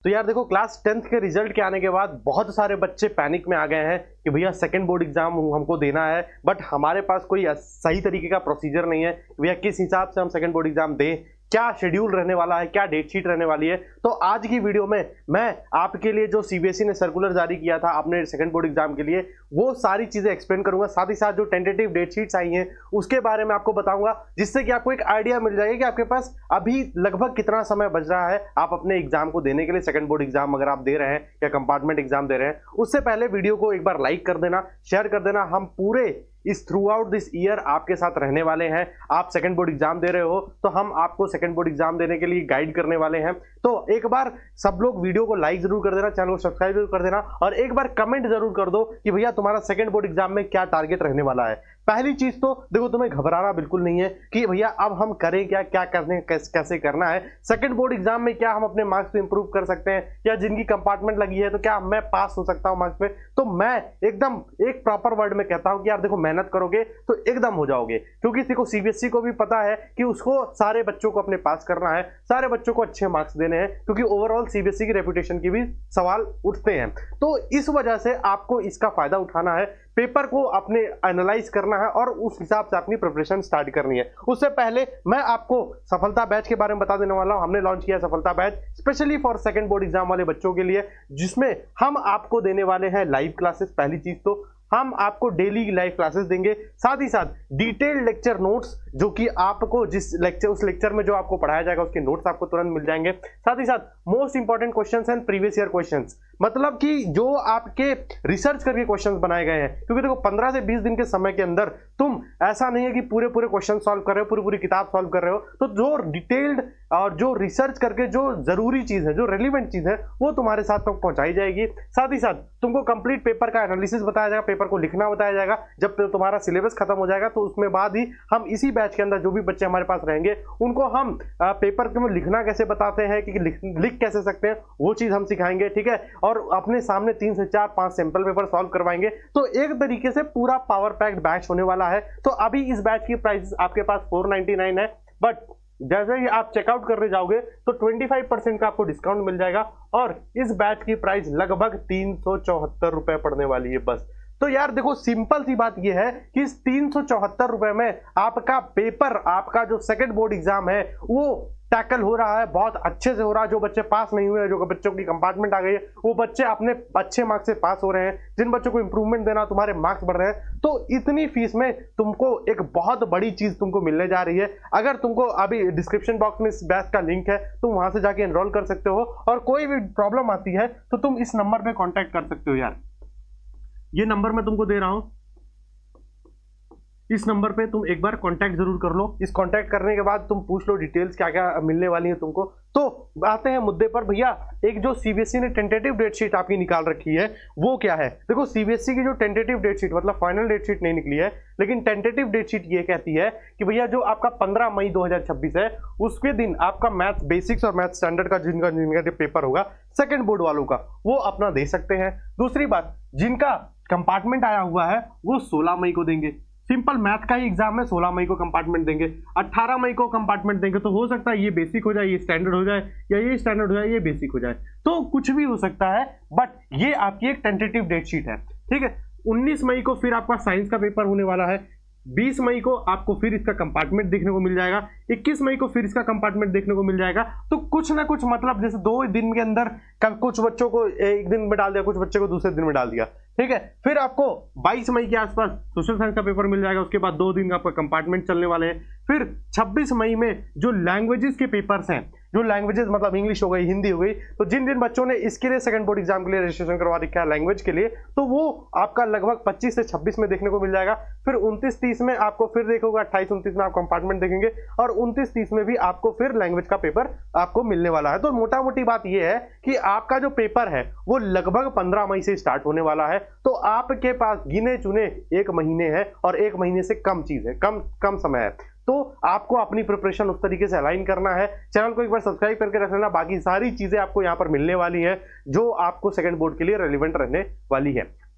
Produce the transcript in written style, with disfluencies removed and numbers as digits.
तो यार देखो, क्लास 10th के रिजल्ट के आने के बाद बहुत सारे बच्चे पैनिक में आ गए हैं कि भैया सेकंड बोर्ड एग्जाम हमको देना है, बट हमारे पास कोई सही तरीके का प्रोसीजर नहीं है। भैया किस हिसाब से हम सेकंड बोर्ड एग्जाम दें, क्या शेड्यूल रहने वाला है, क्या डेट शीट रहने वाली है। तो आज की वीडियो में मैं आपके लिए जो सीबीएसई ने सर्कुलर जारी किया था अपने सेकंड बोर्ड एग्जाम के लिए, वो सारी चीजें एक्सप्लेन करूंगा। साथ ही साथ जो टेंटेटिव डेट शीट्स आई हैं उसके बारे में आपको बताऊंगा, जिससे कि आपको एक आइडिया मिल जाएगा कि आपके पास अभी लगभग कितना समय बच रहा है आप अपने एग्जाम को देने के लिए। सेकंड बोर्ड एग्जाम अगर आप दे रहे हैं या कंपार्टमेंट एग्जाम दे रहे हैं, उससे पहले वीडियो को एक बार लाइक कर देना, शेयर कर देना। हम पूरे इस थ्रू आउट दिस ईयर आपके साथ रहने वाले हैं। आप सेकंड बोर्ड एग्जाम दे रहे हो तो हम आपको सेकंड बोर्ड एग्जाम देने के लिए गाइड करने वाले हैं। तो एक बार सब लोग वीडियो को लाइक जरूर कर देना, चैनल को सब्सक्राइब जरूर कर देना, और एक बार कमेंट जरूर कर दो कि भैया तुम्हारा सेकंड बोर्ड एग्जाम में क्या टारगेट रहने वाला है। पहली चीज तो देखो, तुम्हें घबराना बिल्कुल नहीं है कि भैया अब हम करें क्या, क्या करने, कैसे करना है। सेकंड बोर्ड एग्जाम में क्या हम अपने मार्क्स पे इंप्रूव कर सकते हैं, या जिनकी कंपार्टमेंट लगी है तो क्या मैं पास हो सकता हूं मार्क्स पे। तो मैं एकदम एक प्रॉपर वर्ड में कहता हूं कि यार देखो, मेहनत करोगे तो एकदम हो जाओगे, क्योंकि देखो सीबीएसई को भी पता है कि उसको सारे बच्चों को अपने पास करना है, सारे बच्चों को अच्छे मार्क्स देने हैं, क्योंकि ओवरऑल सीबीएसई की रेपुटेशन की भी सवाल उठते हैं। तो इस वजह से आपको इसका फायदा उठाना है, पेपर को अपने एनालाइज करना है और उस हिसाब से अपनी प्रिपरेशन स्टार्ट करनी है। उससे पहले मैं आपको सफलता बैच के बारे में बता देने वाला हूं। हमने लॉन्च किया सफलता batch specially for second board exam वाले बच्चों के लिए, जिसमें हम आपको देने वाले हैं लाइव क्लासेस। पहली चीज तो हम आपको डेली लाइव क्लासेस देंगे, साथ ही साथ डिटेल्ड लेक्चर नोट्स, जो कि आपको जिस लेक्चर उस लेक्चर में जो आपको पढ़ाया जाएगा उसके नोट्स आपको तुरंत मिल जाएंगे। साथ ही साथ most important questions and previous year questions, मतलब कि जो आपके रिसर्च करके क्वेश्चंस बनाए गए हैं। क्योंकि देखो 15 से 20 दिन के समय के अंदर तुम ऐसा नहीं है कि पूरे क्वेश्चन सॉल्व कर रहे हो, पूरी किताब सॉल्व कर रहे हो। तो जो डिटेल्ड और जो रिसर्च करके जो जरूरी चीज है, जो रेलिवेंट चीज है, वो तुम्हारे साथ तक पहुंचाई जाएगी। साथ ही साथ तुमको कंप्लीट पेपर का एनालिसिस बताया जाएगा, पेपर को लिखना बताया जाएगा। जब तुम्हारा सिलेबस खत्म हो जाएगा तो उसमें बाद ही हम इसी बैच के अंदर जो भी बच्चे हमारे पास रहेंगे उनको हम पेपर के में लिखना कैसे बताते हैं, कि लिख कैसे सकते हैं, वो चीज हम सिखाएंगे, ठीक है। और अपने सामने 3 से 4 5 सैंपल पेपर सॉल्व करवाएंगे। तो एक तरीके से पूरा पावर पैक्ड बैच होने वाला है। तो अभी इस बैच की प्राइस आपके पास 499 है, बट जैसे ही आप चेकआउट करने जाओगे तो 25% का आपको डिस्काउंट मिल जाएगा, और इस बैच की प्राइस लगभग 374 रुपए पड़ने वाली है बस। तो यार देखो, सिंपल सी बात यह है कि इस 374 रुपए में आपका पेपर, आपका जो सेकंड बोर्ड एग्जाम है वो टैकल हो रहा है, बहुत अच्छे से हो रहा है। जो बच्चे पास नहीं हुए, जो बच्चों की कंपार्टमेंट आ गई है, वो बच्चे अपने अच्छे मार्क्स से पास हो रहे हैं। जिन बच्चों को इंप्रूवमेंट देना, तुम्हारे मार्क्स बढ़ रहे हैं। तो इतनी फीस में तुमको एक बहुत बड़ी चीज तुमको मिलने जा रही है। अगर तुमको अभी डिस्क्रिप्शन बॉक्स में इस बैच का लिंक है, तुम वहां से जाके एनरोल कर सकते हो, और कोई भी प्रॉब्लम आती है तो तुम इस नंबर पे कॉन्टेक्ट कर सकते हो। यार ये नंबर मैं तुमको दे रहा हूं, इस नंबर पे तुम एक बार कांटेक्ट जरूर कर लो। इस कांटेक्ट करने के बाद तुम पूछ लो डिटेल्स क्या क्या मिलने वाली है तुमको। तो आते हैं मुद्दे पर। भैया एक जो सीबीएसई ने टेंटेटिव डेट शीट आपकी निकाल रखी है वो क्या है। देखो सीबीएसई की जो टेंटेटिव डेट शीट, मतलब फाइनल डेट शीट नहीं निकली है, लेकिन टेंटेटिव डेट शीट ये कहती है कि भैया जो आपका 15 मई 2026 है, उसके दिन आपका मैथ्स बेसिक्स और मैथ्स स्टैंडर्ड का जिनका पेपर होगा सेकंड बोर्ड वालों का, वो अपना दे सकते हैं। दूसरी बात, जिनका कंपार्टमेंट आया हुआ है वो 16 मई को देंगे। सिंपल मैथ का ही एग्जाम है, 16 मई को कंपार्टमेंट देंगे, 18 मई को कंपार्टमेंट देंगे। तो हो सकता है ये बेसिक हो जाए, ये स्टैंडर्ड हो जाए, या ये स्टैंडर्ड हो जाए, ये बेसिक हो जाए, तो कुछ भी हो सकता है। बट ये आपकी एक टेंटेटिव डेट शीट है, ठीक है। 19 मई को फिर आपका साइंस का पेपर होने वाला है। 20 मई को आपको फिर इसका कंपार्टमेंट देखने को मिल जाएगा। 21 मई को फिर इसका कंपार्टमेंट देखने को मिल जाएगा। तो कुछ ना कुछ, मतलब जैसे 2 दिन के अंदर कुछ बच्चों को एक दिन में डाल दिया, कुछ बच्चों को दूसरे दिन में डाल दिया, ठीक है। फिर आपको 22 मई के आसपास सोशल साइंस का पेपर मिल जाएगा। उसके बाद 2 दिन का आपका कंपार्टमेंट चलने वाले हैं। फिर 26 मई में जो लैंग्वेजेस के पेपर्स हैं, जो लैंग्वेजेस मतलब इंग्लिश हो गई, हिंदी हो गई, तो जिन जिन बच्चों ने इसके लिए सेकंड बोर्ड एग्जाम के लिए रजिस्ट्रेशन करवा रखा है लैंग्वेज के लिए, तो वो आपका लगभग 25 से 26 में देखने को मिल जाएगा। फिर 29-30 में आपको फिर देखोगे, 28-29 में आप कंपार्टमेंट देखेंगे, और 29-30 में भी आपको फिर लैंग्वेज का पेपर आपको मिलने वाला है। तो मोटा मोटी बात यह है कि आपका जो पेपर है वो लगभग 15 मई से स्टार्ट होने वाला है। तो आपके पास गिने चुने 1 महीने है, और 1 महीने से कम चीज है, कम समय है। तो आपको अपनी प्रिपरेशन उस तरीके से अलाइन करना है। चैनल को एक बार सब्सक्राइब करके रख लेना, बाकी सारी चीजें आपको यहाँ पर मिलने वाली है जो आपको सेकंड बोर्ड के लिए रेलिवेंट रहने वाली है।